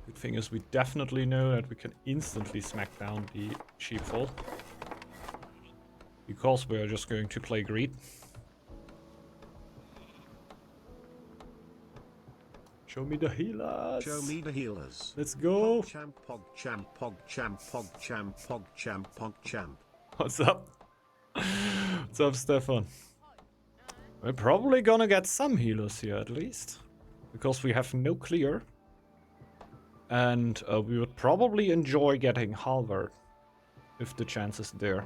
Good thing is we definitely know that we can instantly smack down the sheepfold. Because we are just going to play greed. Show me the healers. Show me the healers. Let's go. Pog champ, pog champ, pog champ, pog champ, pog champ, pog champ. What's up? What's up, Stefan? We're probably gonna get some healers here at least. Because we have no clear. And we would probably enjoy getting Halvard. If the chance is there.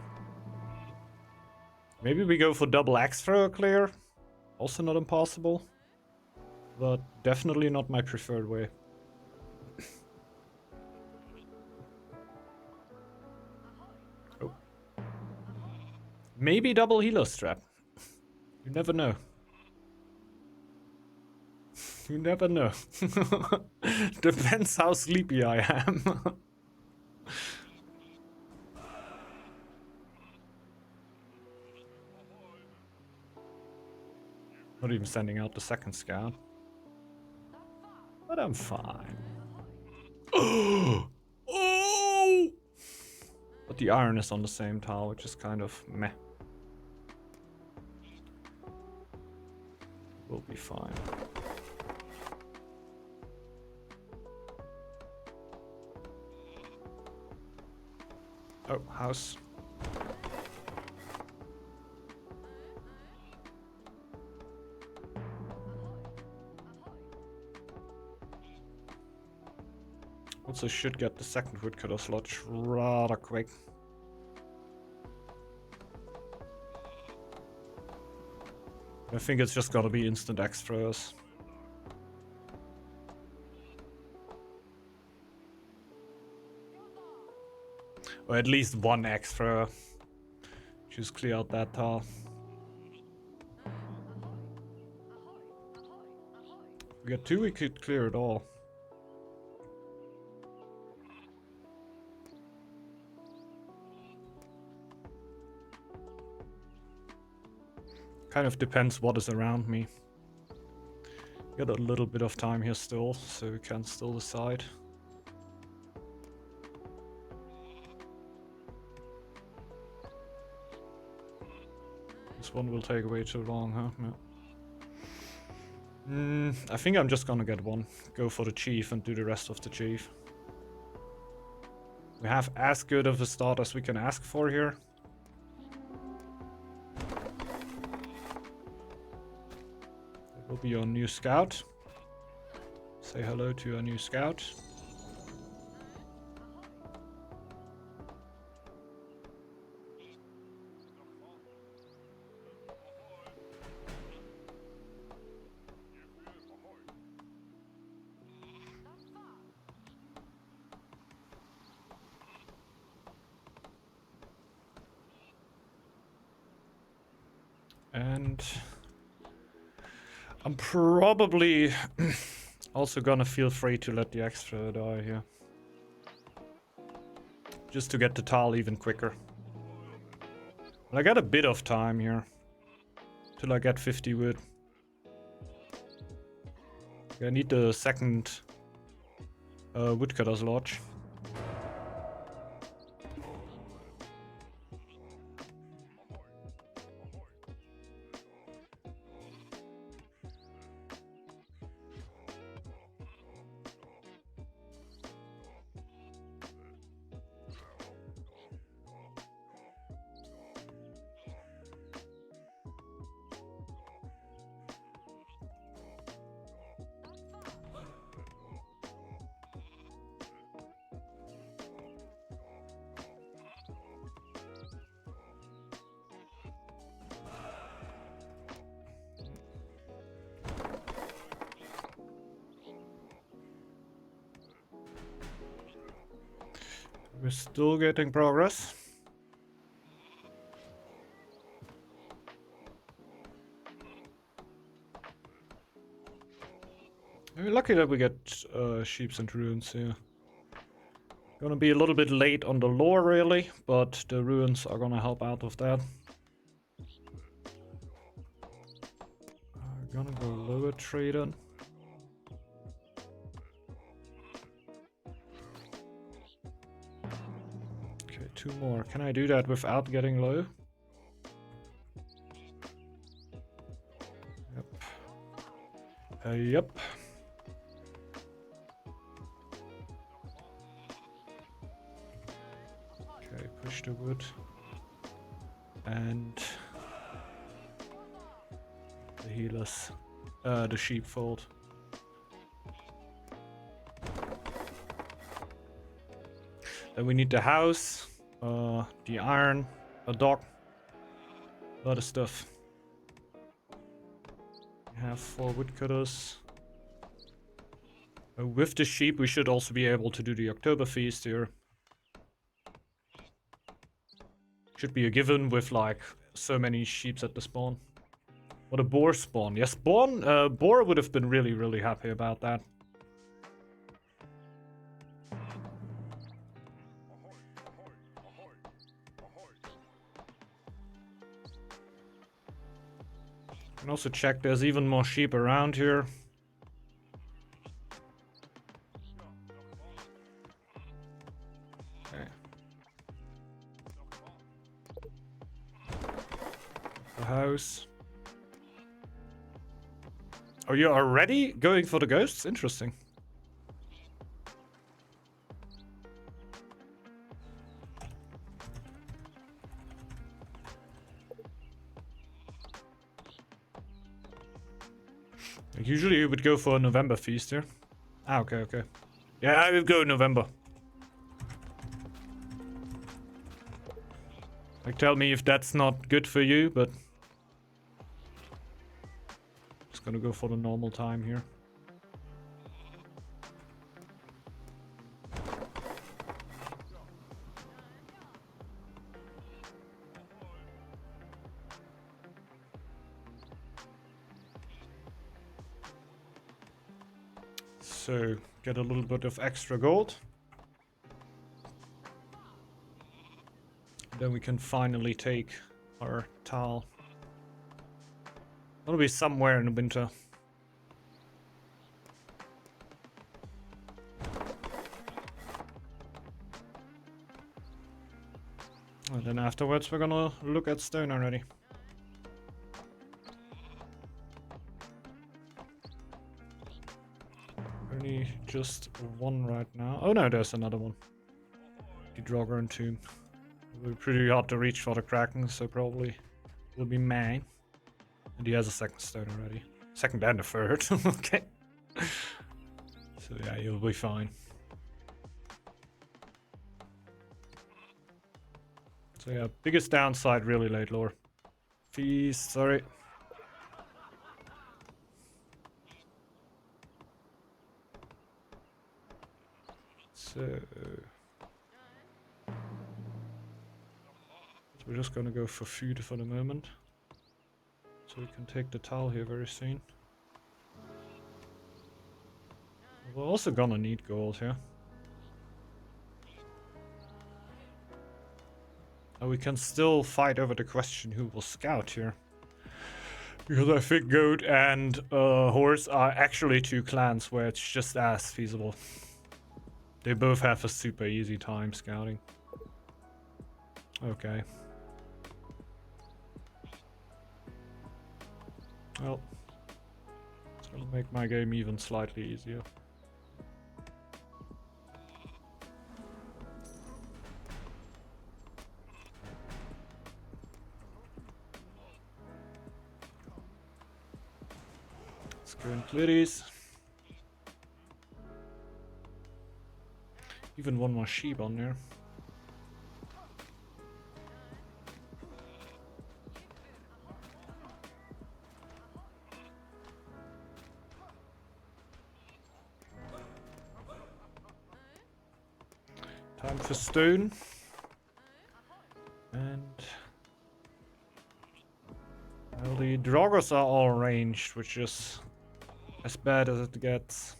Maybe we go for double axe thrower clear. Also not impossible. But definitely not my preferred way. Oh. Maybe double healer strap. You never know. You never know. Depends how sleepy I am. Not even sending out the second scout. But I'm fine. Oh! But the iron is on the same tile, which is kind of meh. We'll be fine. Oh, house. Also should get the second woodcutter slot rather quick. I think it's just gotta be instant axe throwers. Or at least one axe thrower. Just clear out that tile. If we get two, we could clear it all. Kind of depends what is around me. Got a little bit of time here still, so we can still decide. This one will take way too long, huh? Yeah. I think I'm just gonna get one. Go for the chief and do the rest of the chief. We have as good of a start as we can ask for here. That will be our new scout. Say hello to our new scout. And I'm probably also gonna feel free to let the extra die here. Just to get the tile even quicker. But I got a bit of time here. Till I get 50 wood. I need the second woodcutter's lodge. We're still getting progress. We're lucky that we get sheeps and ruins here. Gonna be a little bit late on the lore really, but the ruins are gonna help out with that. Gonna go lower trade then. 2 more. Can I do that without getting low? Yep. Yep. Okay, push the wood. And the healers. The sheepfold. Then we need the house, the iron, a dog, a lot of stuff. We have 4 woodcutters. With the sheep, we should also be able to do the October feast here. Should be a given with like so many sheep at the spawn. What a boar spawn. Yes, boar would have been really, really happy about that. Can also check there's even more sheep around here. Okay. The house. Oh, you're already going for the ghosts? Interesting. Usually you would go for a November feast here. Ah, okay, okay. Yeah, I would go November. Like, tell me if that's not good for you, but... Just gonna go for the normal time here. So, get a little bit of extra gold. Then we can finally take our tile. It'll be somewhere in the winter. And then afterwards we're gonna look at stone already. Only just 1 right now. Oh no, there's another one. The Draugr and Tomb. It'll be pretty hard to reach for the Kraken, so probably will be mine. And he has a 2nd stone already. 2nd and a 3rd. Okay. So yeah, you'll be fine. So yeah, biggest downside really late lore. Feast, sorry. So we're just gonna go for food for the moment. So we can take the towel here very soon. We're also gonna need gold here. And we can still fight over the question who will scout here. Because I think goat and horse are actually 2 clans where it's just as feasible. They both have a super easy time scouting. Okay. Well, it's gonna make my game even slightly easier. Let's go and clear these. Even 1 more sheep on there. Time for stone. And well, the Draugrs are all ranged, which is as bad as it gets.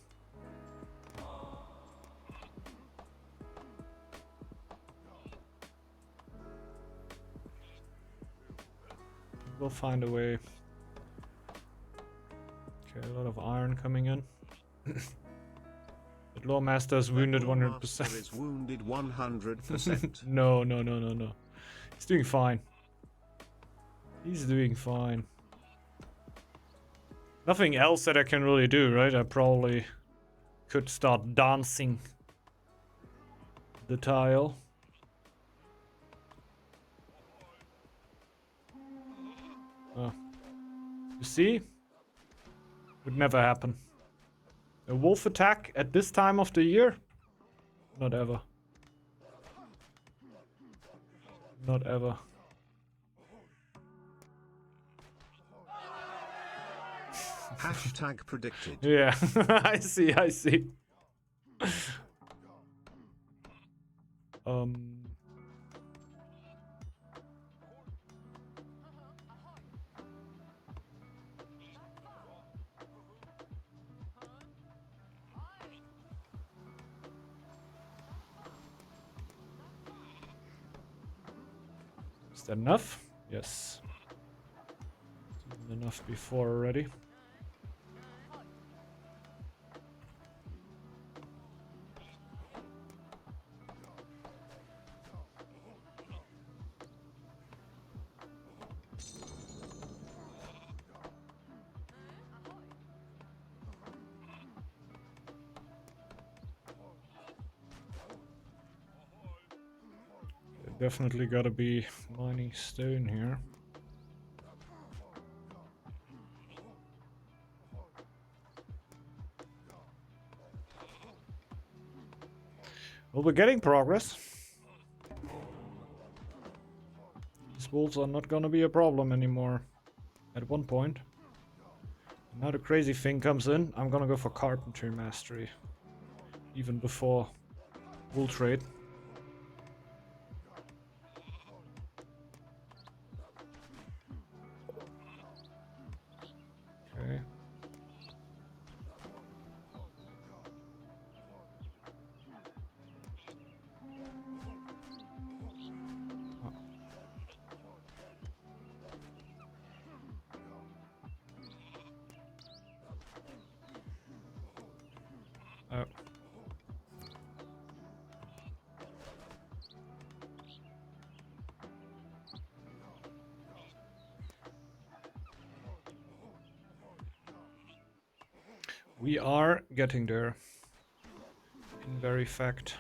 We'll find a way. Okay, a lot of iron coming in. But Lawmaster is wounded Master 100%. is wounded 100%. No. He's doing fine. He's doing fine. Nothing else that I can really do, right? I probably could start dancing the tile. Oh. You see? Would never happen. A wolf attack at this time of the year? Not ever. Not ever. Hashtag predicted. Yeah, I see. Is that enough? Yes. Enough before already. Definitely gotta be mining stone here. Well, we're getting progress. These wolves are not gonna be a problem anymore at one point. Now the crazy thing comes in. I'm gonna go for Carpentry Mastery. Even before wool trade. Okay. Oh. We are getting there. In very fact.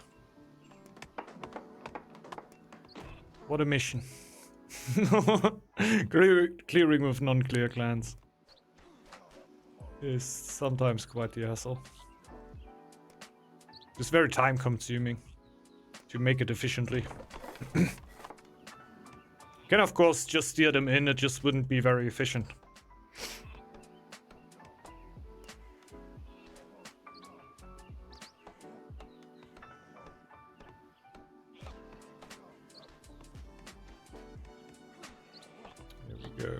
What a mission. Clearing with non-clear clans is sometimes quite the hassle. It's very time consuming to make it efficiently. Can of course just steer them in, it just wouldn't be very efficient. There we go.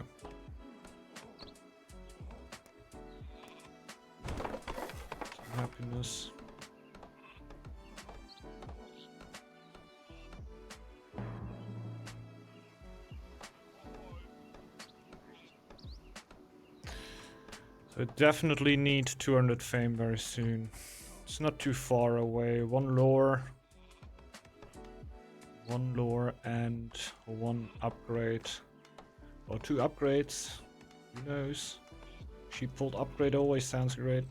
Happiness. So definitely need 200 fame very soon. It's not too far away. One lore and one upgrade. Or 2 upgrades. Who knows? Sheepfold upgrade always sounds great.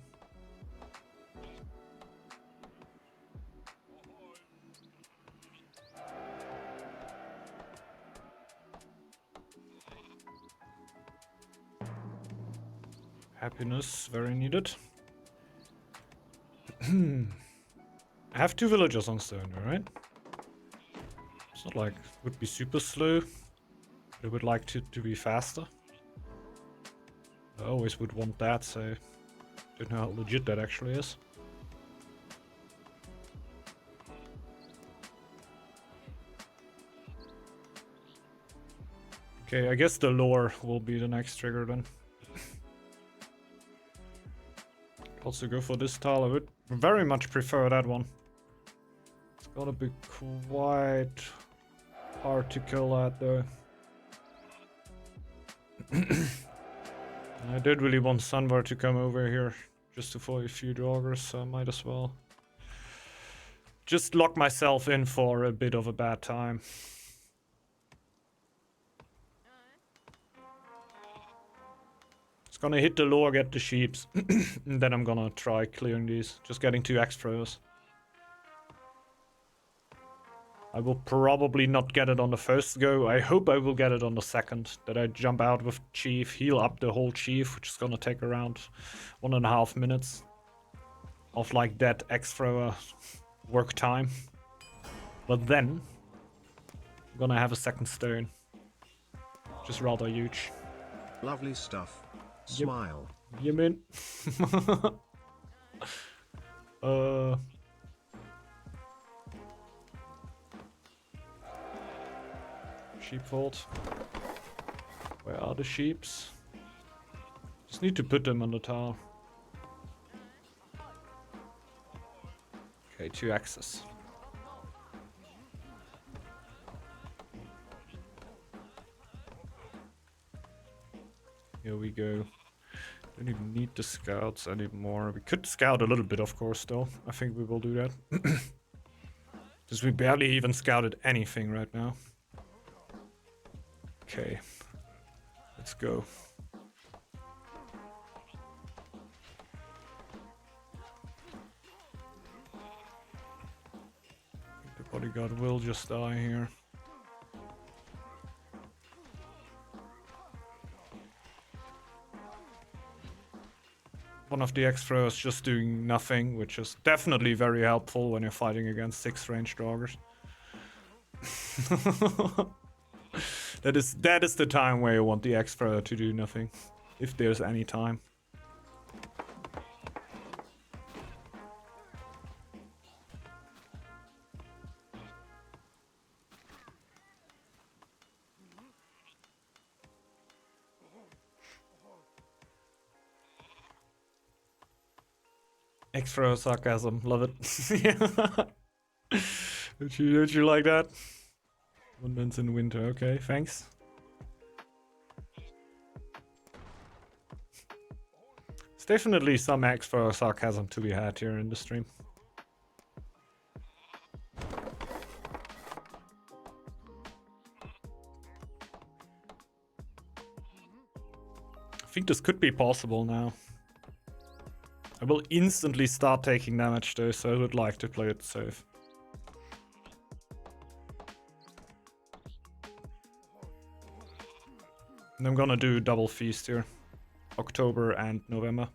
Happiness, very needed. I have 2 villagers on stone, right? It's not like it would be super slow. But I would like to be faster. I always would want that, so don't know how legit that actually is. Okay, I guess the lore will be the next trigger then. Also go for this tile. I would very much prefer that one. It's gonna be quite hard to kill that though. I did really want Sunbar to come over here just to fight a few doggers, so I might as well. just lock myself in for a bit of a bad time. It's gonna hit the lore, get the sheeps, and then I'm gonna try clearing these. Just getting 2 extras. I will probably not get it on the first go. I hope I will get it on the second. That I jump out with Chief, heal up the whole Chief, which is gonna take around 1.5 minutes of like that extra work time. But then I'm gonna have a second stone, which is rather huge. Lovely stuff. Smile. You mean? Sheepfold. Where are the sheeps? Just need to put them on the tower. Okay, 2 axes. Here we go. Don't even need the scouts anymore. We could scout a little bit, of course, though. I think we will do that. Because we barely even scouted anything right now. Okay. Let's go. I think the bodyguard will just die here. One of the extras just doing nothing, which is definitely very helpful when you're fighting against 6 ranged augurs. That is the time where you want the extra to do nothing, if there's any time. Extra sarcasm, love it. don't you like that? Abundance in winter, okay, thanks. There's definitely some extra sarcasm to be had here in the stream. I think this could be possible now. I will instantly start taking damage though, so I would like to play it safe. And I'm gonna do double feast here. October and November.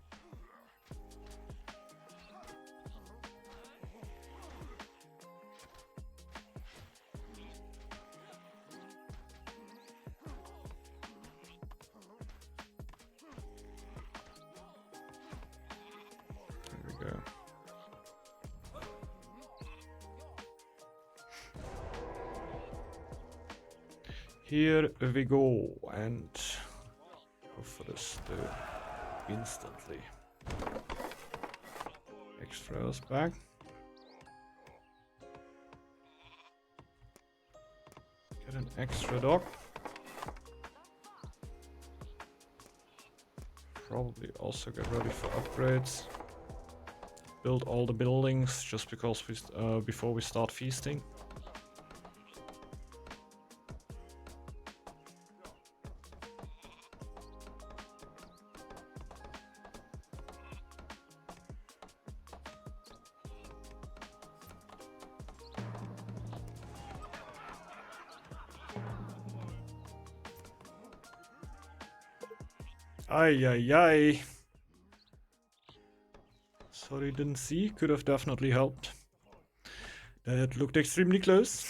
Here we go, and go for the stone instantly. Extras back. Get an extra dog. Probably also get ready for upgrades. Build all the buildings just because we before we start feasting. Ay, ay, ay. Sorry, didn't see. Could have definitely helped. That looked extremely close.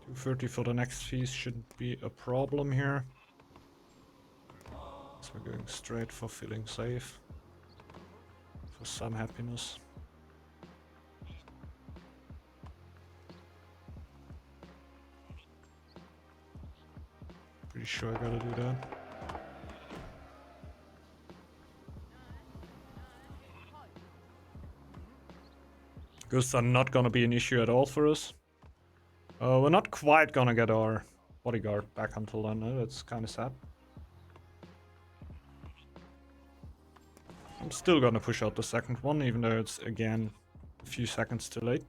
230 for the next feast shouldn't be a problem here. So we're going straight for feeling safe. For some happiness. Pretty sure I gotta do that. Ghosts are not gonna be an issue at all for us. We're not quite gonna get our bodyguard back until then, no? That's kind of sad. I'm still gonna push out the second one, even though it's, again, a few seconds too late.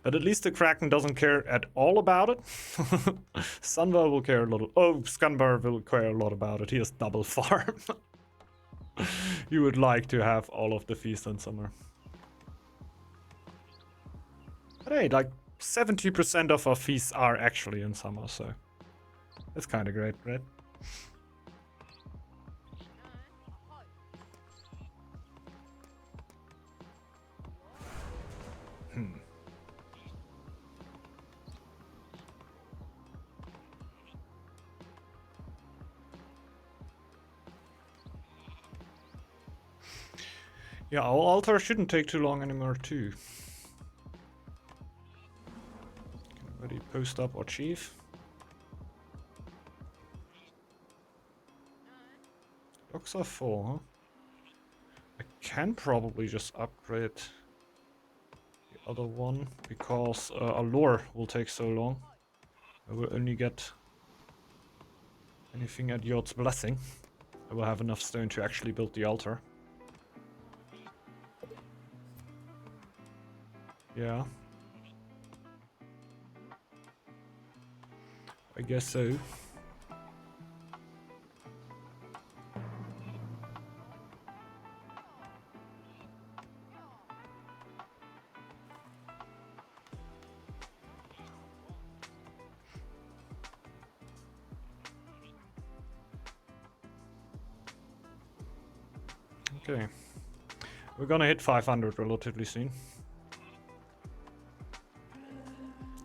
But at least the Kraken doesn't care at all about it. Sunvar will care a little. Oh, Scanbar will care a lot about it. He has double farm. You would like to have all of the feast in summer. But hey, like 70% of our feasts are actually in summer, so that's kind of great, right? Yeah, our altar shouldn't take too long anymore too. Can already post up our chief. Locks are full, huh? I can probably just upgrade the other one because our lore will take so long. I will only get anything at Yod's blessing. I will have enough stone to actually build the altar. Yeah. I guess so. Okay. We're gonna hit 500 relatively soon.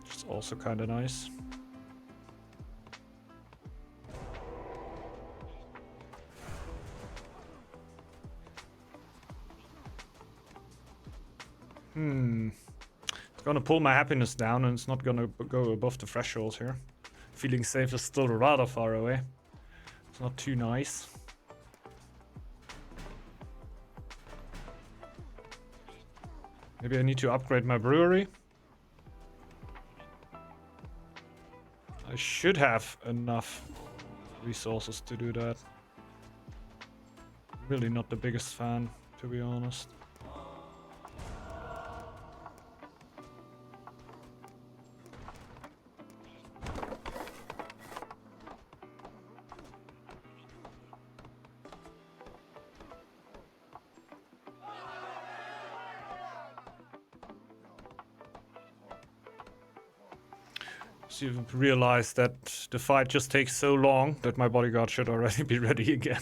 Which is also kind of nice. It's gonna pull my happiness down and it's not gonna go above the threshold here. Feeling safe is still rather far away. It's not too nice. Maybe I need to upgrade my brewery. I should have enough resources to do that. Really not the biggest fan, to be honest. So you've realized that the fight just takes so long that my bodyguard should already be ready again.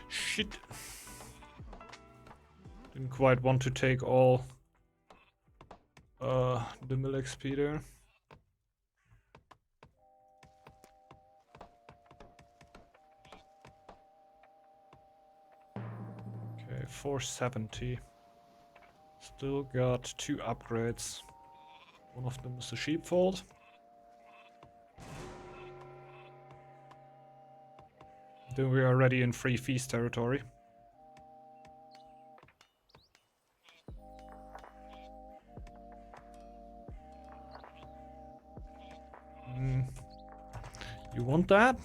Shit. Didn't quite want to take all the mill XP there. Okay, 470. Still got 2 upgrades. One of them is the sheepfold. Then we are already in free feast territory. You want that?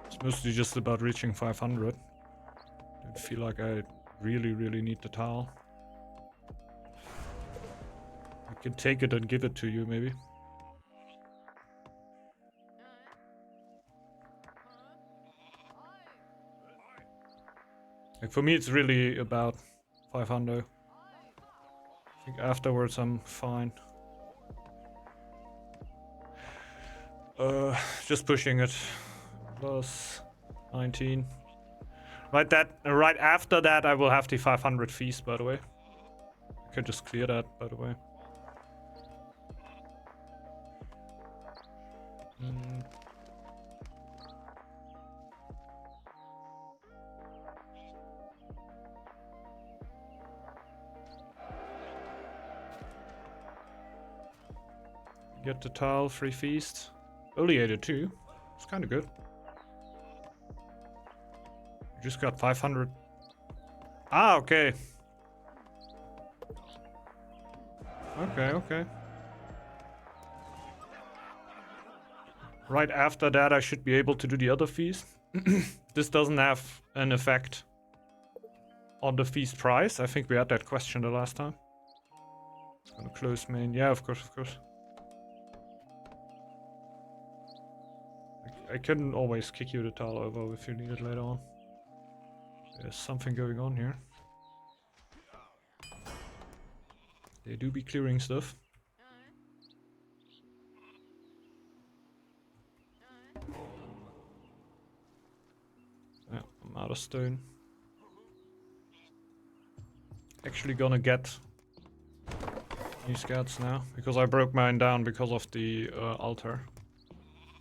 It's mostly just about reaching 500. I feel like I really need the towel. I can take it and give it to you, maybe. Like for me, it's really about 500. I think afterwards I'm fine. Just pushing it. Plus 19. Right after that, I will have the 500 feast, by the way. can just clear that, by the way. Get the tile, free feast. Oleated too. It's kind of good. You just got 500. Ah, okay. Okay. Right after that, I should be able to do the other feast. This doesn't have an effect on the feast price. I think we had that question the last time. Gonna close main. Yeah, of course. I can always kick you the tile over if you need it later on. There's something going on here. They do be clearing stuff. Yeah, I'm out of stone. Actually gonna get new scouts now, because I broke mine down because of the altar.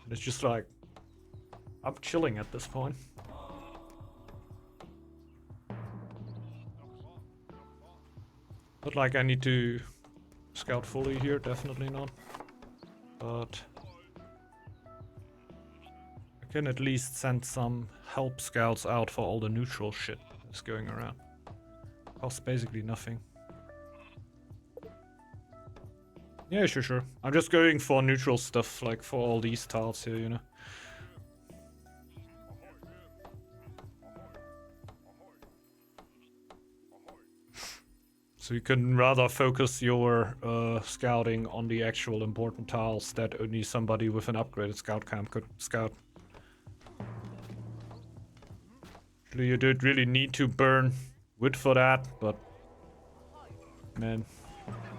And it's just like, I'm chilling at this point. Not like I need to scout fully here, definitely not. But I can at least send some help scouts out for all the neutral shit that's going around. Costs basically nothing. Yeah, sure. I'm just going for neutral stuff, like for all these tiles here, you know. So you can rather focus your scouting on the actual important tiles that only somebody with an upgraded scout camp could scout. Actually, you don't really need to burn wood for that, but man,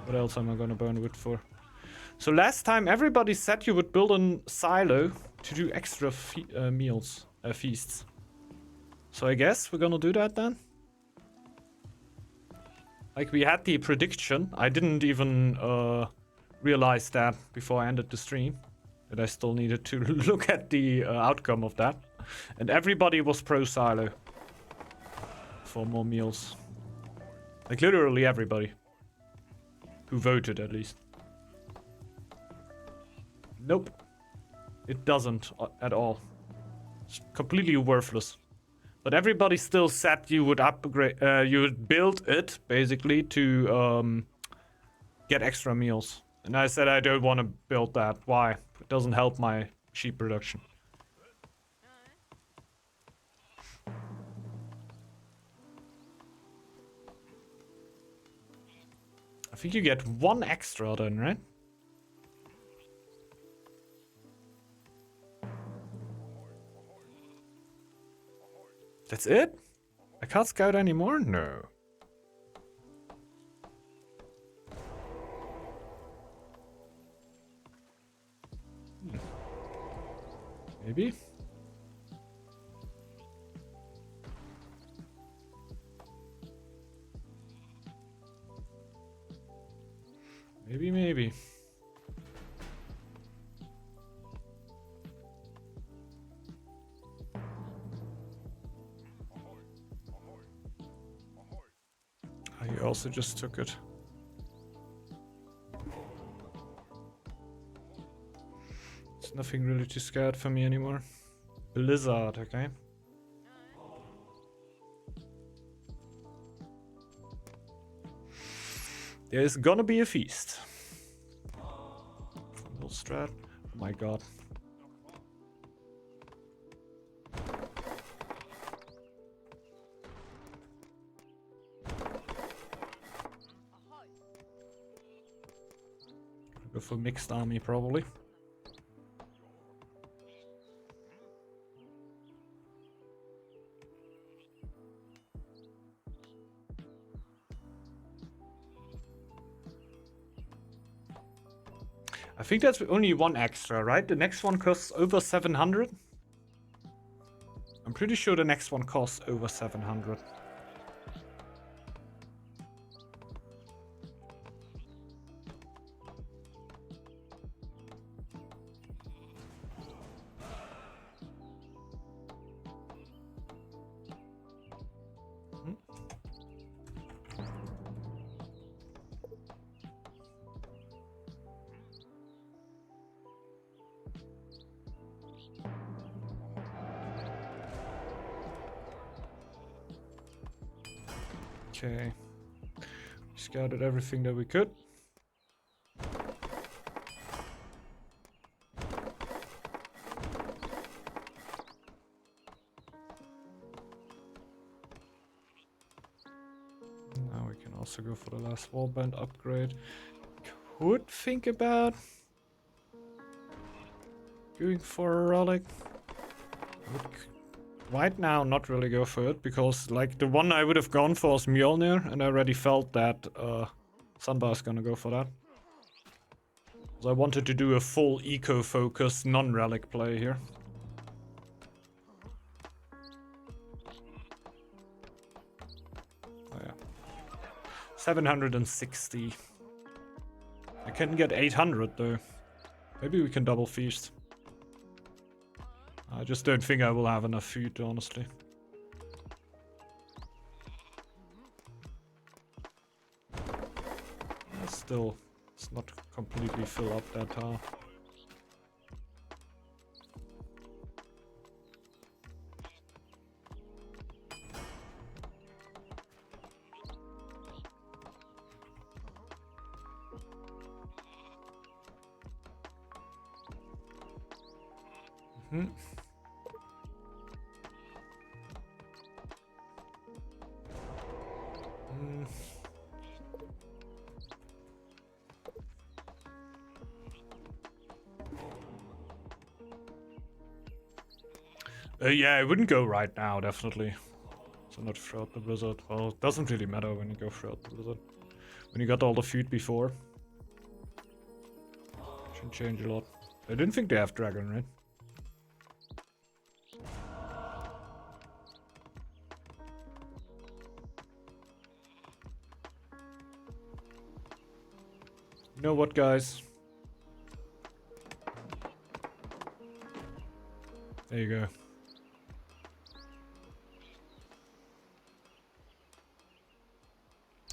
what else am I gonna burn wood for? So last time everybody said you would build a silo to do extra feasts. So I guess we're gonna do that then. Like, we had the prediction. I didn't even realize that before I ended the stream. That I still needed to look at the outcome of that. And everybody was pro silo. For more meals. Like, literally everybody. Who voted, at least. Nope. It doesn't at all. It's completely worthless. But everybody still said you would upgrade, you would build it, basically, to get extra meals. And I said I don't want to build that. Why? It doesn't help my sheep production. I think you get one extra then, right? That's it? I can't scout anymore? No. Maybe? Maybe. You also just took it. There's nothing really to scout for me anymore. Blizzard, okay. There's gonna be a feast. Little strat. Oh my god. Go for mixed army, probably. I think that's only one extra, right? The next one costs over 700. I'm pretty sure the next one costs over 700. Okay. We scouted everything that we could. Now we can also go for the last warband upgrade. Could think about going for a relic. Right now, not really go for it, because like the one I would have gone for is Mjolnir, and I already felt that Sunbar's gonna go for that. So I wanted to do a full eco-focused non-relic play here. Oh yeah. 760. I can get 800 though. Maybe we can double feast. I just don't think I will have enough food, honestly. Still, it's not completely fill up that tower. Mm-hmm. Yeah, I wouldn't go right now, definitely. So not throughout the blizzard. Well, it doesn't really matter when you go throughout the blizzard. When you got all the food before. Should change a lot. I didn't think they have dragon, right? You know what, guys? There you go.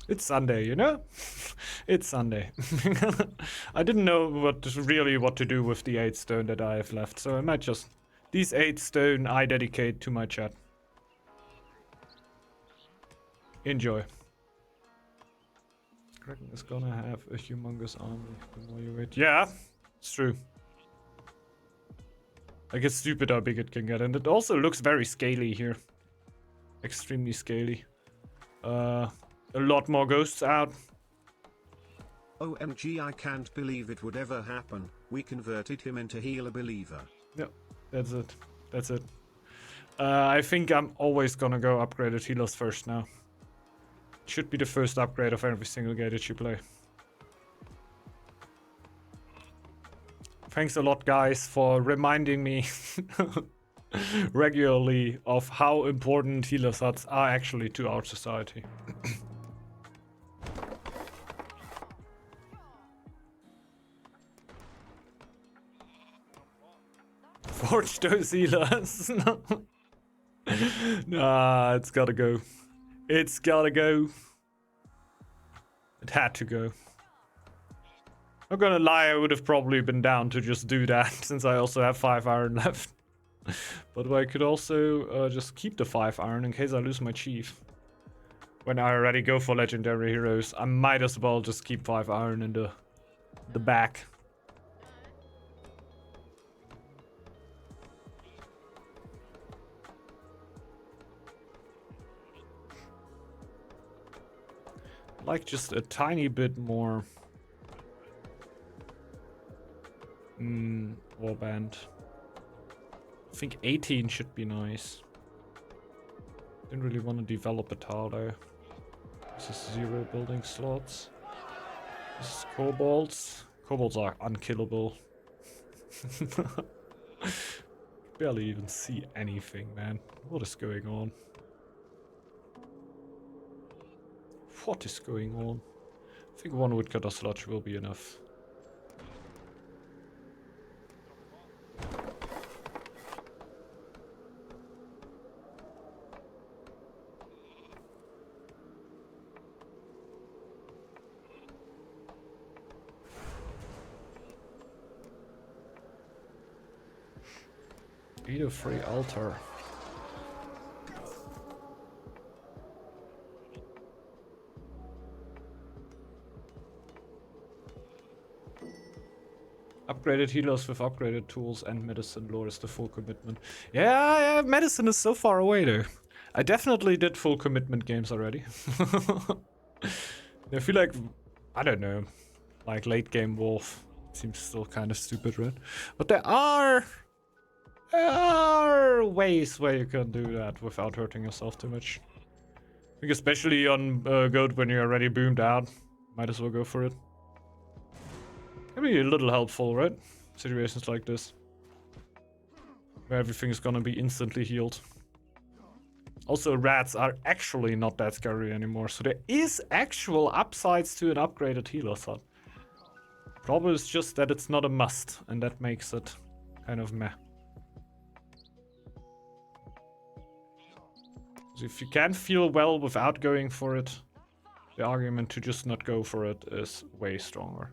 It's Sunday, you know? It's Sunday. I didn't know what to do with the 8 stone that I have left, so I might just... These 8 stone I dedicate to my chat. Enjoy. Kraken is gonna have a humongous army the more you wait. Yeah, it's true. Like, it's stupid how big it can get, and it also looks very scaly here. Extremely scaly. A lot more ghosts out. OMG, I can't believe it would ever happen. We converted him into healer believer. Yep, that's it. That's it. I think I'm always gonna go upgraded healers first now. Should be the first upgrade of every single game that you play. Thanks a lot, guys, for reminding me regularly of how important healer sets are actually to our society. Forge those healers. Nah, it's gotta go. It's gotta go. It had to go. Not gonna lie, I would have probably been down to just do that, since I also have 5 iron left. But I could also just keep the 5 iron in case I lose my chief. When I already go for legendary heroes, I might as well just keep 5 iron in the back. Like just a tiny bit more warband. I think 18 should be nice. Didn't really want to develop a tile though. This is 0 building slots. This is kobolds. Kobolds are unkillable. Barely even see anything, man. What is going on? What is going on? I think 1 woodcutter sludge will be enough. Eat a free altar. Upgraded healers with upgraded tools and medicine lowers the full commitment. Yeah, medicine is so far away though. I definitely did full commitment games already. I feel like, I don't know, like late game wolf seems still kind of stupid, right? But there are ways where you can do that without hurting yourself too much. I think especially on goat when you're already boomed out, might as well go for it. Can be a little helpful, right? Situations like this. Where everything is gonna be instantly healed. Also, rats are actually not that scary anymore, so there is actual upsides to an upgraded healer set. Problem is just that it's not a must, and that makes it kind of meh. So if you can feel well without going for it, the argument to just not go for it is way stronger.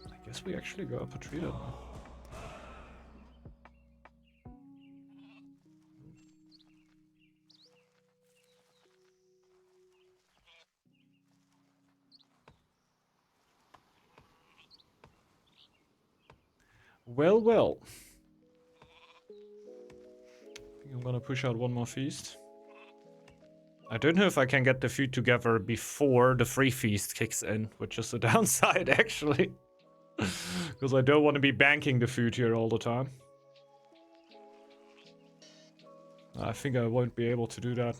I guess we actually go up a tree then. Well, well. I think I'm gonna push out one more feast. I don't know if I can get the food together before the free feast kicks in, which is a downside actually. Because I don't want to be banking the food here all the time. I think I won't be able to do that.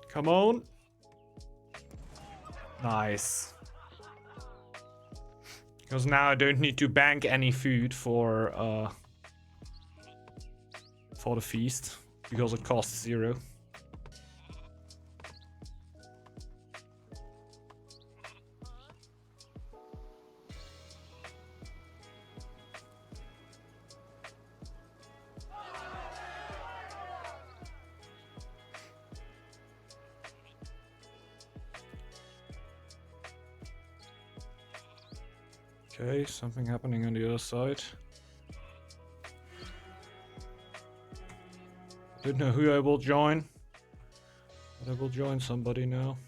Come on. Nice. Because now I don't need to bank any food for the feast. Because it costs 0. Okay, something happening on the other side. Don't know who I will join, but I will join somebody now.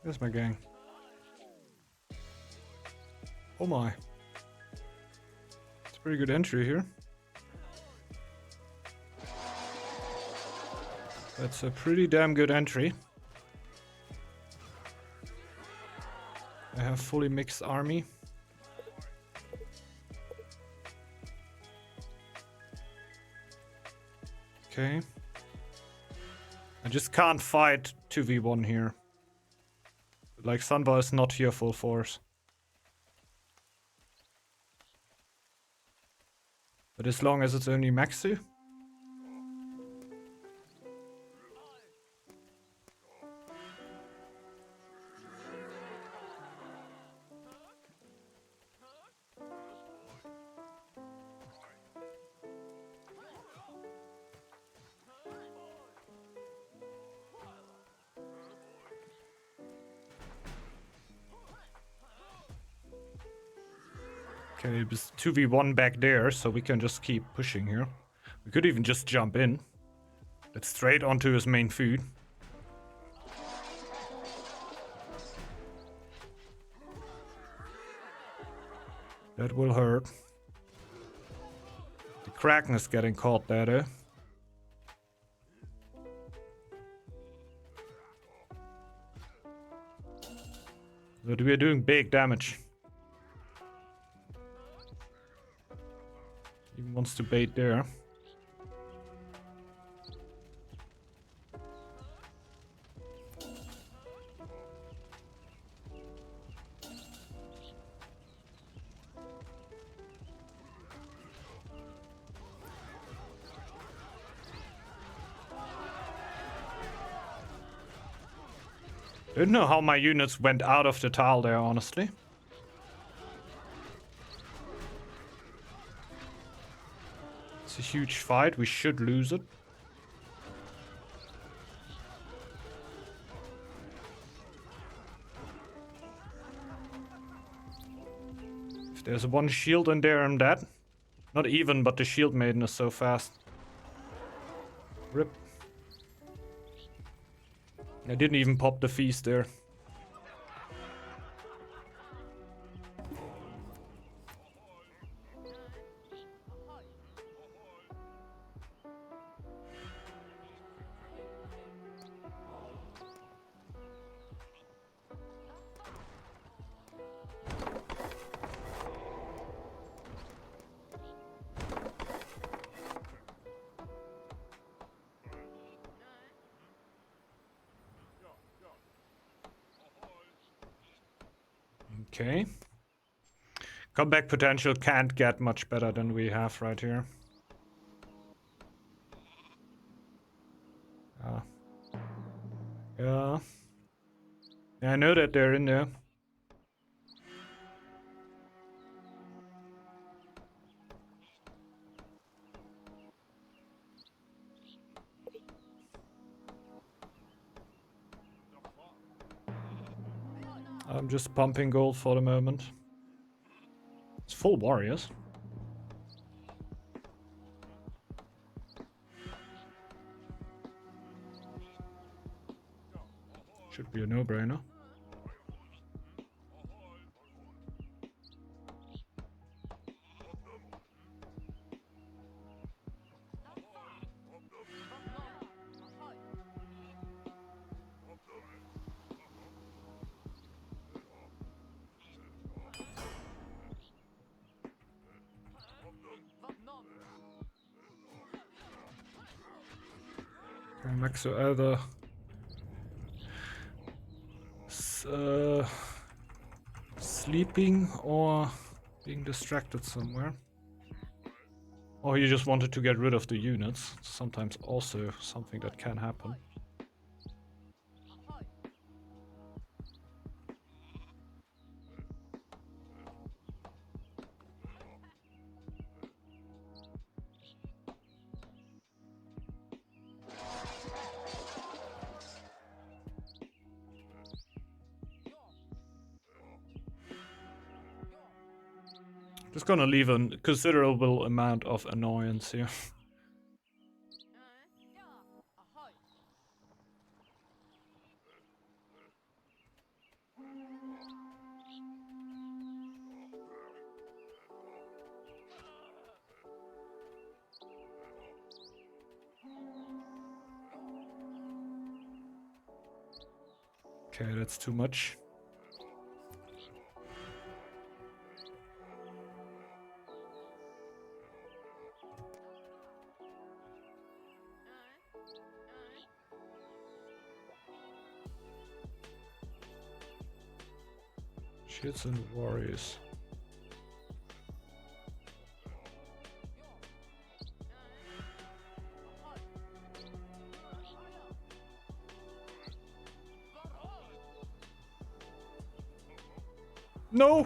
There's my gang. Oh my. It's a pretty good entry here. That's a pretty damn good entry. I have fully mixed army. Okay. I just can't fight 2v1 here. Like, Sanba is not here full force. But as long as it's only Maxu. Okay, it's 2v1 back there, so we can just keep pushing here. We could even just jump in. Let's straight onto his main food. That will hurt. The Kraken is getting caught there, though. But we are doing big damage. Even wants to bait there. Don't know how my units went out of the tile there, honestly. It's a huge fight. We should lose it. If there's one shield in there, I'm dead. Not even, but the shield maiden is so fast. Rip. I didn't even pop the feast there. Okay. Comeback potential can't get much better than we have right here. Yeah. Yeah, I know that they're in there. I'm just pumping gold for the moment. It's full warriors. Should be a no-brainer. Max either sleeping or being distracted somewhere. Or you just wanted to get rid of the units. Sometimes also something that can happen. Just gonna leave a considerable amount of annoyance here. Okay, that's too much. Shields and warriors. No!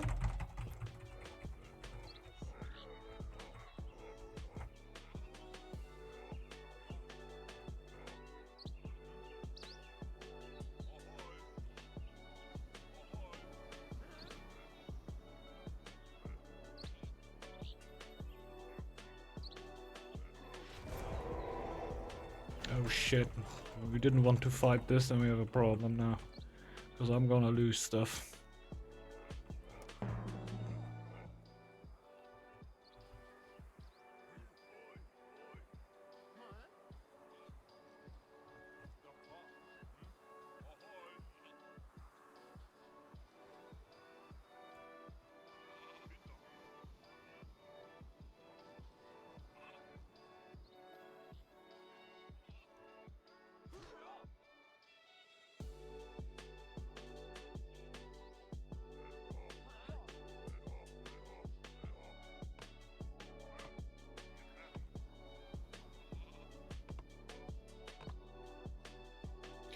Oh shit. We didn't want to fight this and we have a problem now. Because I'm gonna lose stuff.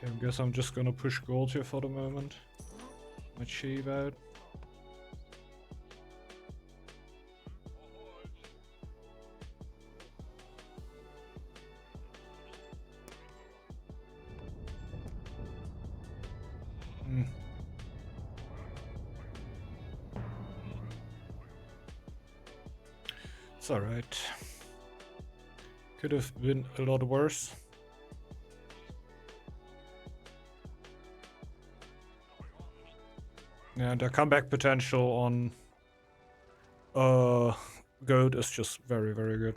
Okay, I guess I'm just gonna push gold here for the moment. Might shave out. It's alright. Could have been a lot worse. Yeah, the comeback potential on goat is just very, very good.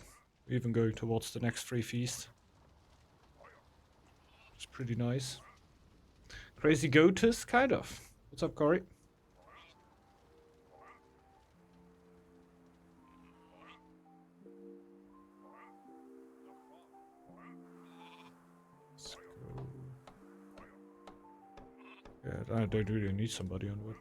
Even going towards the next free feast. It's pretty nice. Crazy goatess, kind of. What's up, Corey? Let's go. Yeah, I don't really need somebody on wood.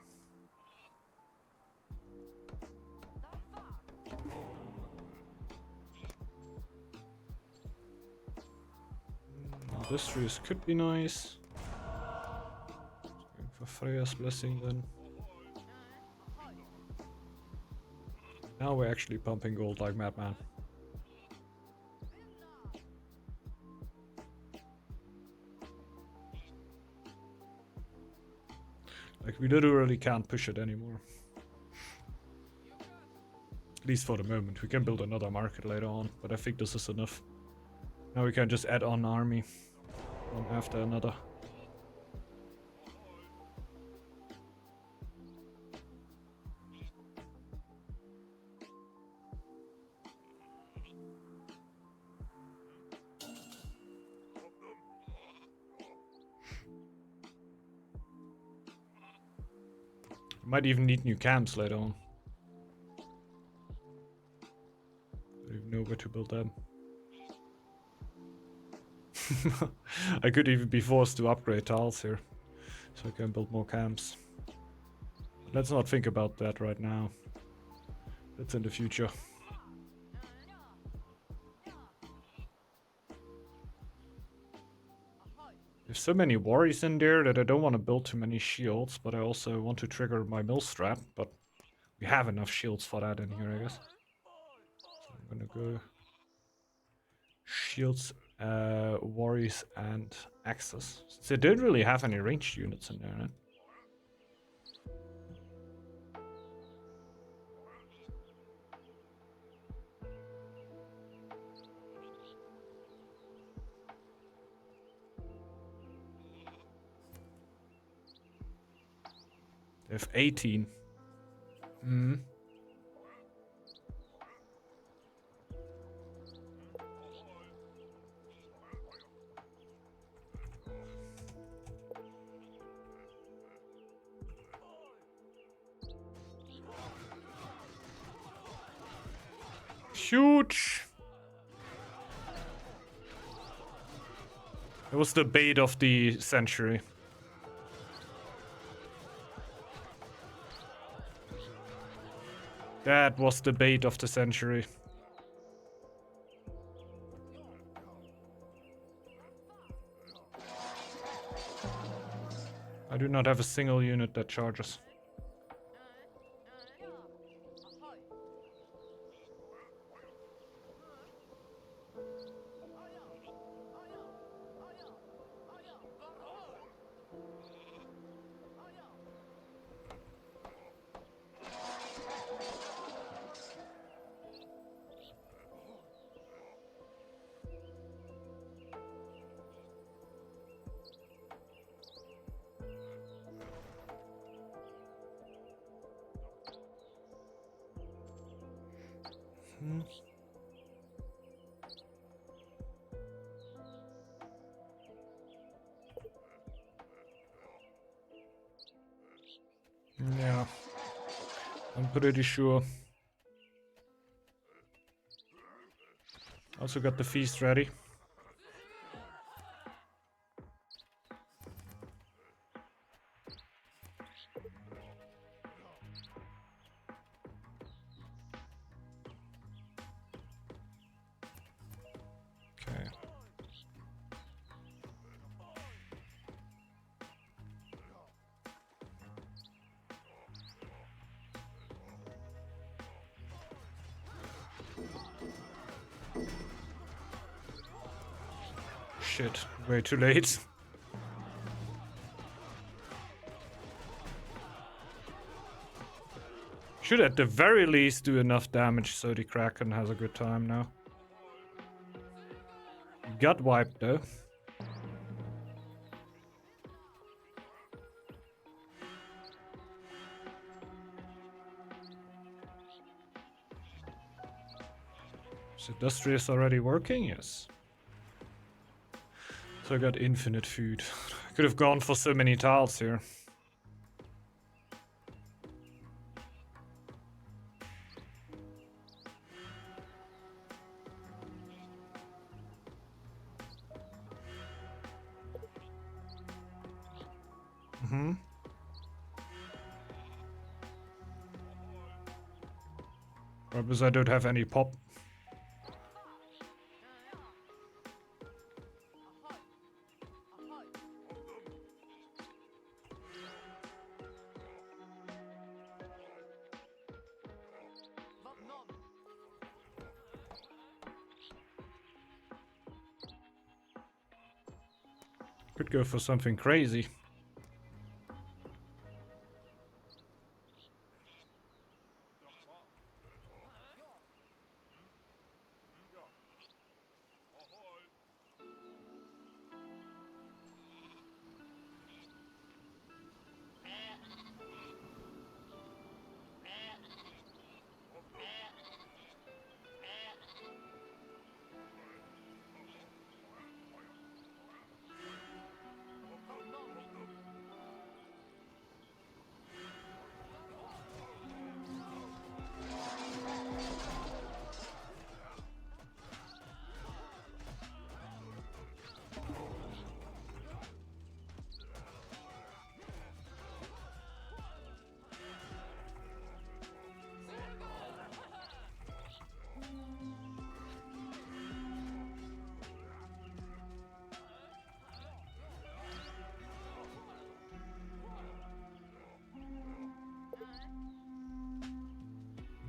Industrious could be nice. Going for Freya's blessing then. Now we're actually pumping gold like madman. Like, we literally can't push it anymore. At least for the moment. We can build another market later on, but I think this is enough. Now we can just add on army. One after another. Might even need new camps later on. Don't even know where to build them. I could even be forced to upgrade tiles here, so I can build more camps. Let's not think about that right now. That's in the future. There's so many worries in there that I don't want to build too many shields, but I also want to trigger my mill strap, but we have enough shields for that in here, I guess. So I'm gonna go shields, worries, and axes. Since they don't really have any ranged units in there, right? They have 18. Hmm. Huge! It was the bait of the century. That was the bait of the century. I do not have a single unit that charges. Yeah, I'm pretty sure. Also got the feast ready. Okay. shit, way too late. Should at the very least do enough damage so the Kraken has a good time now. Got wiped though. Is Industrious already working? Yes. So I got infinite food. I could have gone for so many tiles here. Because I don't have any pop. Could go for something crazy.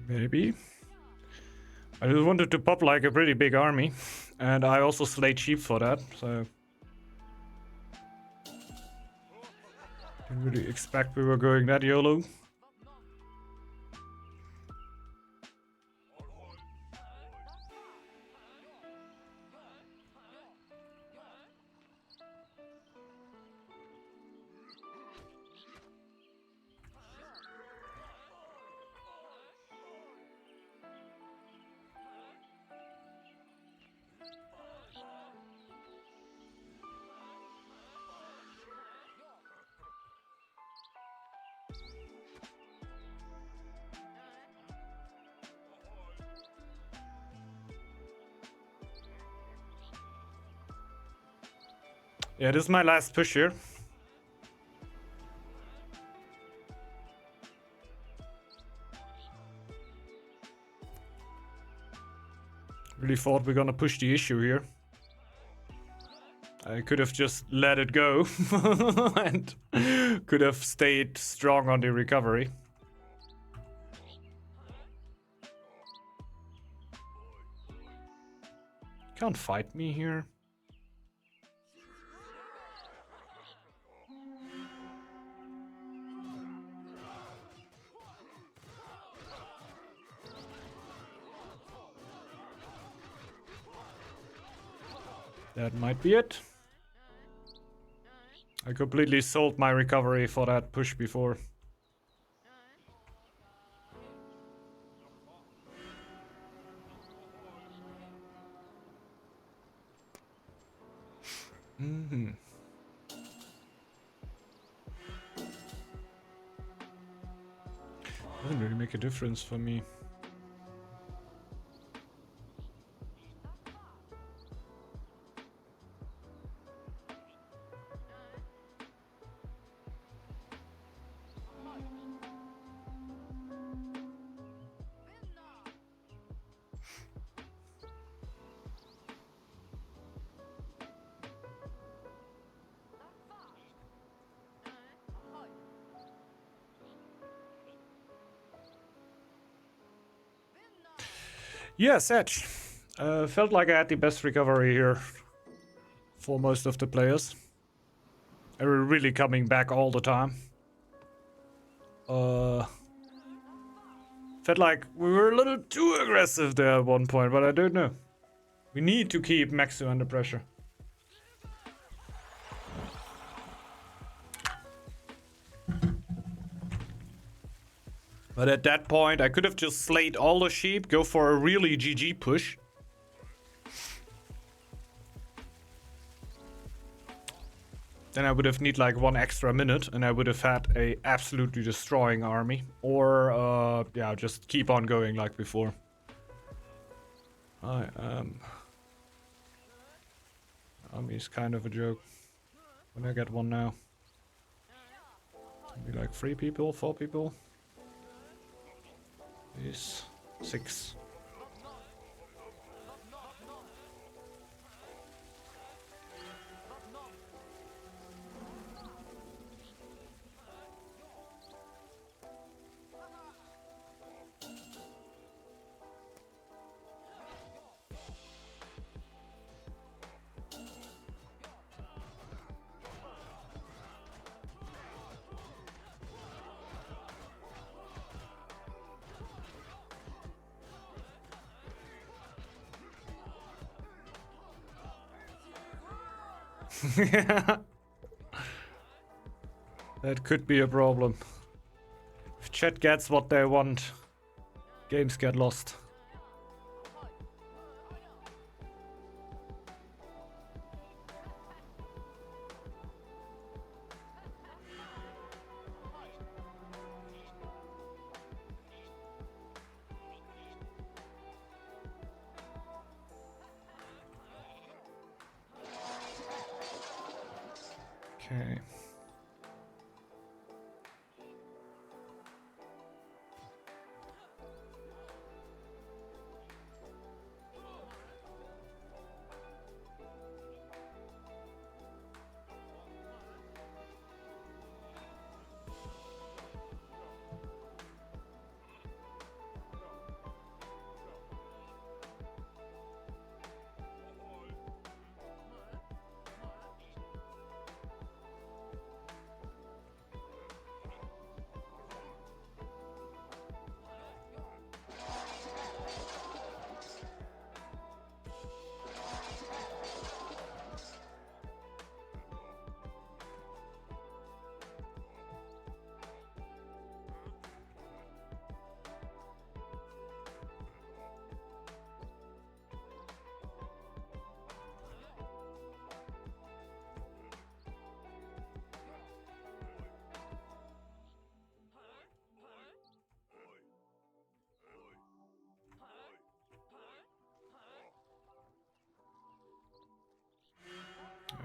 Maybe. I just wanted to pop like a pretty big army, and I also slayed sheep for that, so didn't really expect we were going that YOLO. Yeah, this is my last push here. Really thought we're gonna push the issue here. I could have just let it go and could have stayed strong on the recovery. Can't fight me here. That might be it. I completely sold my recovery for that push before. Doesn't really make a difference for me. Yeah, Sedge. Felt like I had the best recovery here for most of the players. And we're really coming back all the time. Felt like we were a little too aggressive there at one point, but I don't know. We need to keep Maxu under pressure. But at that point, I could have just slayed all the sheep, go for a really GG push. Then I would have need like 1 extra minute, and I would have had a absolutely destroying army. Or, yeah, just keep on going like before. Army is kind of a joke. When I get one now. Maybe like 3 people, 4 people. These 6. Yeah. That could be a problem. If chat gets what they want, games get lost. Okay.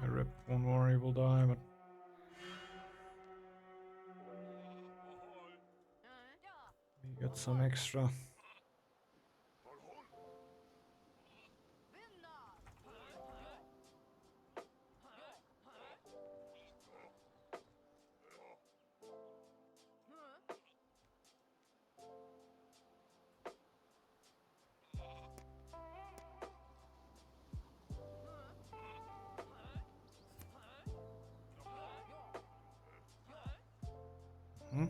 I rip one more, he will die, but we get some extra. Hmm?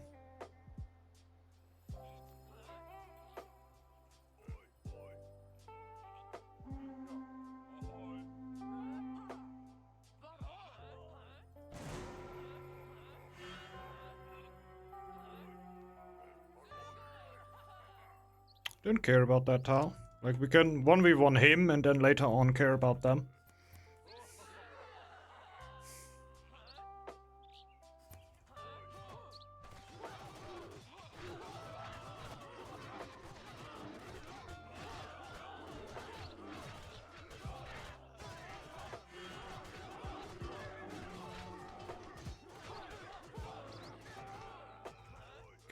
Don't care about that tile. Like, we can 1v1 him and then later on care about them.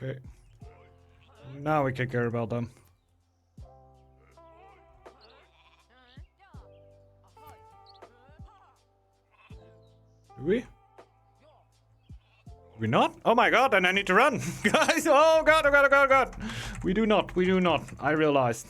Okay. Now we can care about them. Do we? Do we not? Oh my god, then I need to run! Guys, oh god, oh god, oh god, oh god! We do not, we do not. I realized.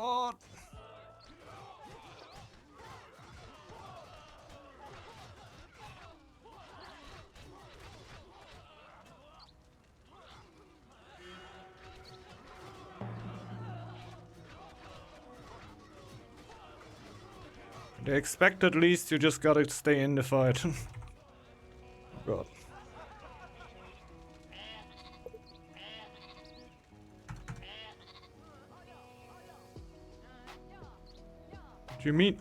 god. They expect at least you just gotta stay in the fight. Oh god. What do you mean?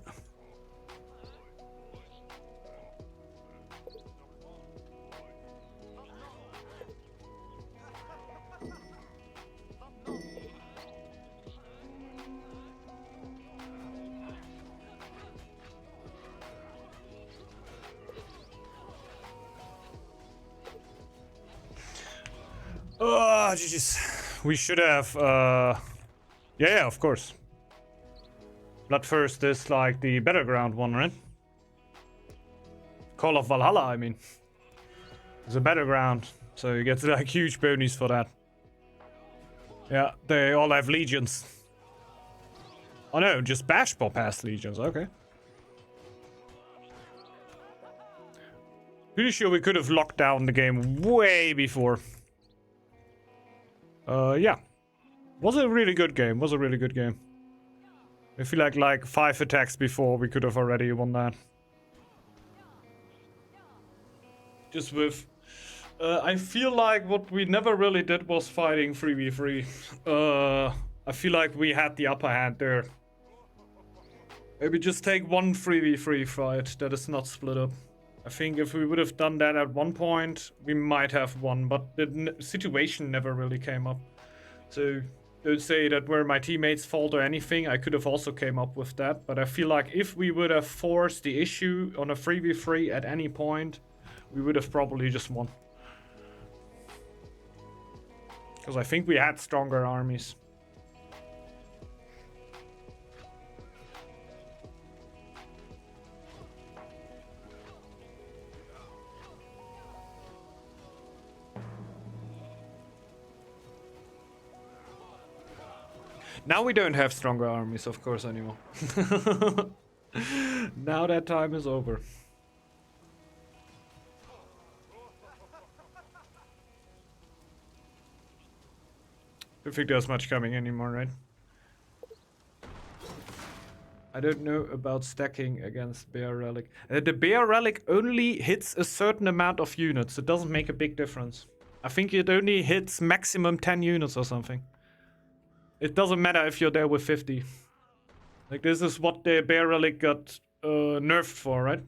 Oh, jeez. We should have, yeah, of course. Bloodthirst is like the battleground one, right? Call of Valhalla, I mean. It's a battleground, so you get like huge bonuses for that. Yeah, they all have legions. Oh no, just Bashball past legions, okay. Pretty sure we could have locked down the game way before. Yeah. Was a really good game, I feel like 5 attacks before we could have already won that. Just with... I feel like what we never really did was fighting 3v3. I feel like we had the upper hand there. Maybe just take one 3v3 fight that is not split up. I think if we would have done that at one point, we might have won, but the situation never really came up. So don't say that were my teammates' fault or anything. I could have also came up with that, but I feel like if we would have forced the issue on a 3v3 at any point, we would have probably just won. Because I think we had stronger armies. Now we don't have stronger armies, of course, anymore. Now that time is over. Don't think there's much coming anymore, right? I don't know about stacking against Bear Relic. The Bear Relic only hits a certain amount of units. It doesn't make a big difference. I think it only hits maximum 10 units or something. It doesn't matter if you're there with 50. Like, this is what the Bear Relic got nerfed for, right?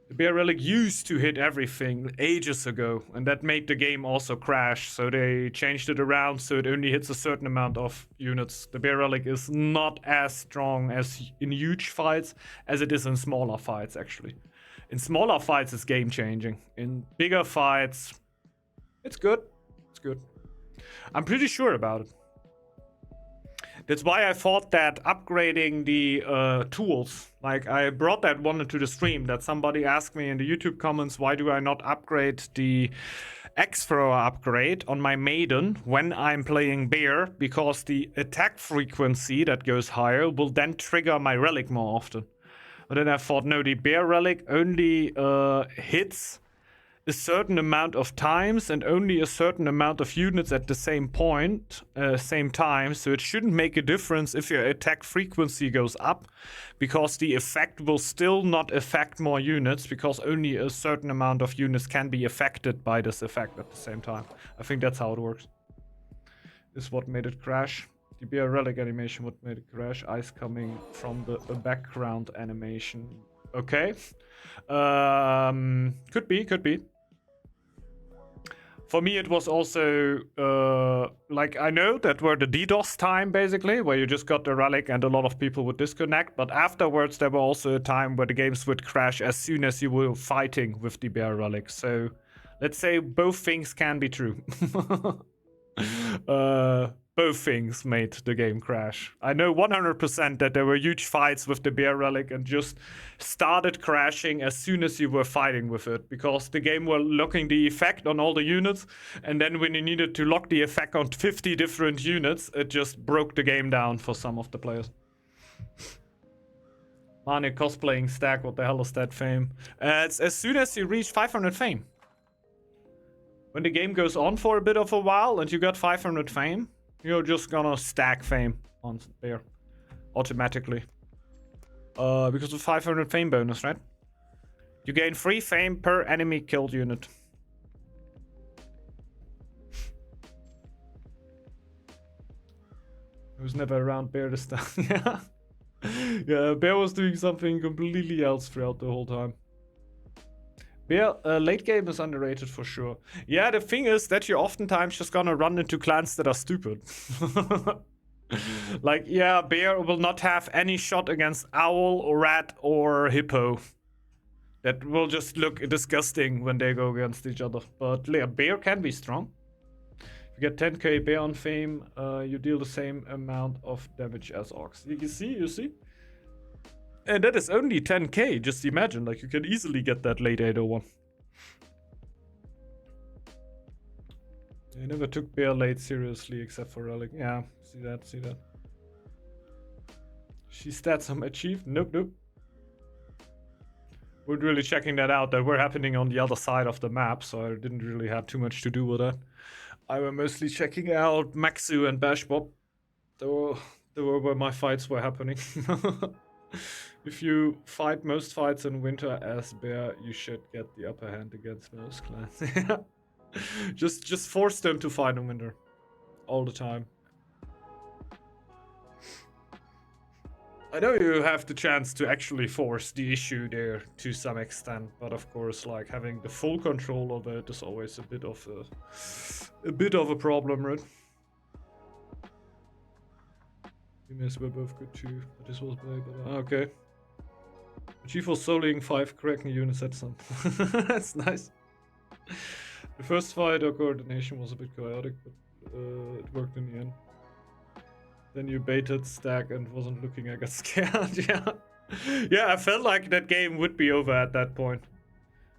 The Bear Relic used to hit everything ages ago, and that made the game also crash. So they changed it around so it only hits a certain amount of units. The Bear Relic is not as strong as in huge fights as it is in smaller fights, actually. In smaller fights, it's game changing. In bigger fights, it's good. It's good. I'm pretty sure about it. That's why I thought that upgrading the tools, like I brought that one into the stream, that somebody asked me in the YouTube comments, why do I not upgrade the X-Thrower upgrade on my Maiden when I'm playing Bear, because the attack frequency that goes higher will then trigger my Relic more often. But then I thought, no, the Bear Relic only hits a certain amount of times and only a certain amount of units at the same point, same time, so it shouldn't make a difference if your attack frequency goes up, because the effect will still not affect more units, because only a certain amount of units can be affected by this effect at the same time. I think that's how it works. This is what made it crash. The Bear Relic animation, what made it crash? Ice coming from the background animation. Okay. Could be. For me, it was also, like, I know that were the DDoS time, basically, where you just got the Relic and a lot of people would disconnect, but afterwards there were also a time where the games would crash as soon as you were fighting with the Bear Relic. So, let's say both things can be true. Both things made the game crash. I know 100% that there were huge fights with the bear relic and just started crashing as soon as you were fighting with it, because the game were locking the effect on all the units, and then when you needed to lock the effect on 50 different units, it just broke the game down for some of the players. Mania cosplaying stack, what the hell is that fame? It's as soon as you reach 500 fame. When the game goes on for a bit of a while and you got 500 fame, you're just gonna stack fame on there automatically. Because of 500 fame bonus, right? You gain 3 fame per enemy killed unit. I was never around Bear this time. Yeah. Yeah, Bear was doing something completely else throughout the whole time. Bear, late game is underrated for sure. Yeah, the thing is that you're oftentimes just gonna run into clans that are stupid. Like, yeah, Bear will not have any shot against Owl, Rat, or Hippo. That will just look disgusting when they go against each other. But yeah, Bear can be strong. If you get 10k Bear on fame, you deal the same amount of damage as Ox. You see? And that is only 10k, just imagine, like you can easily get that late 801. I never took Bear late seriously except for Relic. Yeah, see that. She stats on achieved? Nope. We're really checking that out, that were happening on the other side of the map, so I didn't really have too much to do with that. I was mostly checking out Maxu and Bashbob. They were where my fights were happening. If you fight most fights in winter as Bear, you should get the upper hand against most clans. Just force them to fight in winter. All the time. I know you have the chance to actually force the issue there to some extent, but of course, like having the full control of it is always a bit of a problem, right? Emails were both good too, but this was bad. Okay. Chief was soloing 5 cracking units at some. That's nice. The first fight, our coordination was a bit chaotic, but it worked in the end. Then you baited stack and wasn't looking, I got scared. Yeah, I felt like that game would be over at that point.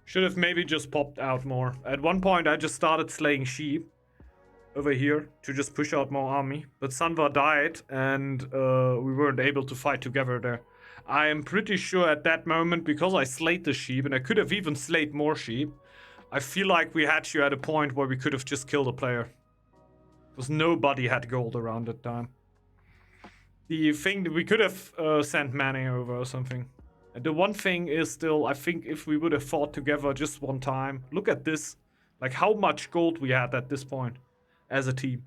Should have maybe just popped out more. At one point I just started slaying sheep over here to just push out more army, but Sanva died and we weren't able to fight together there. I am pretty sure at that moment, because I slayed the sheep and I could have even slayed more sheep, I feel like we had you at a point where we could have just killed a player. Because nobody had gold around that time. The thing that we could have sent Manny over or something. And the one thing is still, I think if we would have fought together just one time, look at this. Like how much gold we had at this point as a team.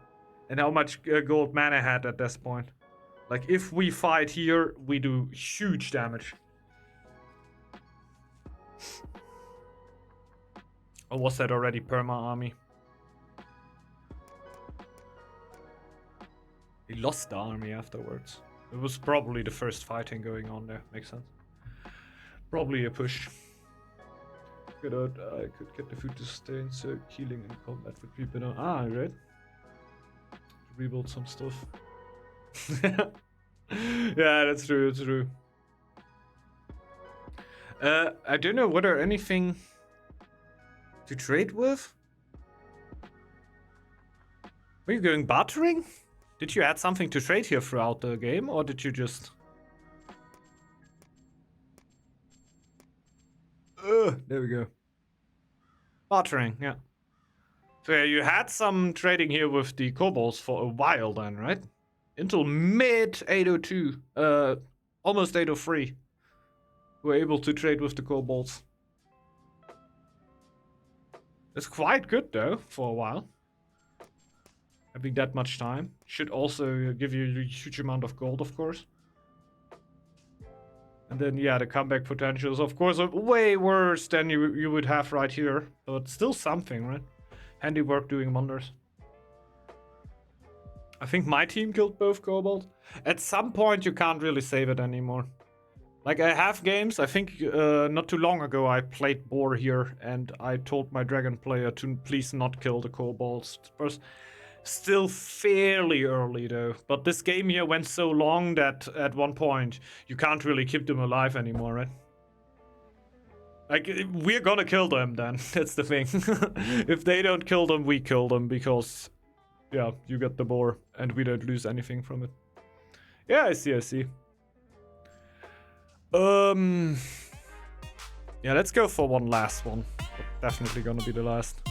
And how much gold Mana had at this point. Like if we fight here, we do huge damage. Or was that already perma army? He lost the army afterwards. It was probably the first fighting going on there. Makes sense. Probably a push. I could get the food to sustain, so healing in combat would be better. Ah, right. Rebuild some stuff. Yeah, that's true. I don't know whether anything to trade with. Were you going bartering? Did you add something to trade here throughout the game, or did you just... there we go. Bartering, yeah. So yeah, you had some trading here with the kobolds for a while then, right? Until mid 802, almost 803. We were able to trade with the kobolds. It's quite good though, for a while. Having that much time should also give you a huge amount of gold, of course. And then, yeah, the comeback potential is, of course, way worse than you would have right here. But still something, right? Handiwork doing wonders. I think my team killed both kobolds. At some point, you can't really save it anymore. Like, I have games. I think not too long ago, I played Boar here. And I told my dragon player to please not kill the kobolds. Still fairly early though, but this game here went so long that at one point you can't really keep them alive anymore, right? Like, we're gonna kill them then, that's the thing. If they don't kill them, we kill them, because, yeah, you get the boar, and we don't lose anything from it. Yeah, I see. Yeah, let's go for one last one. Definitely gonna be the last.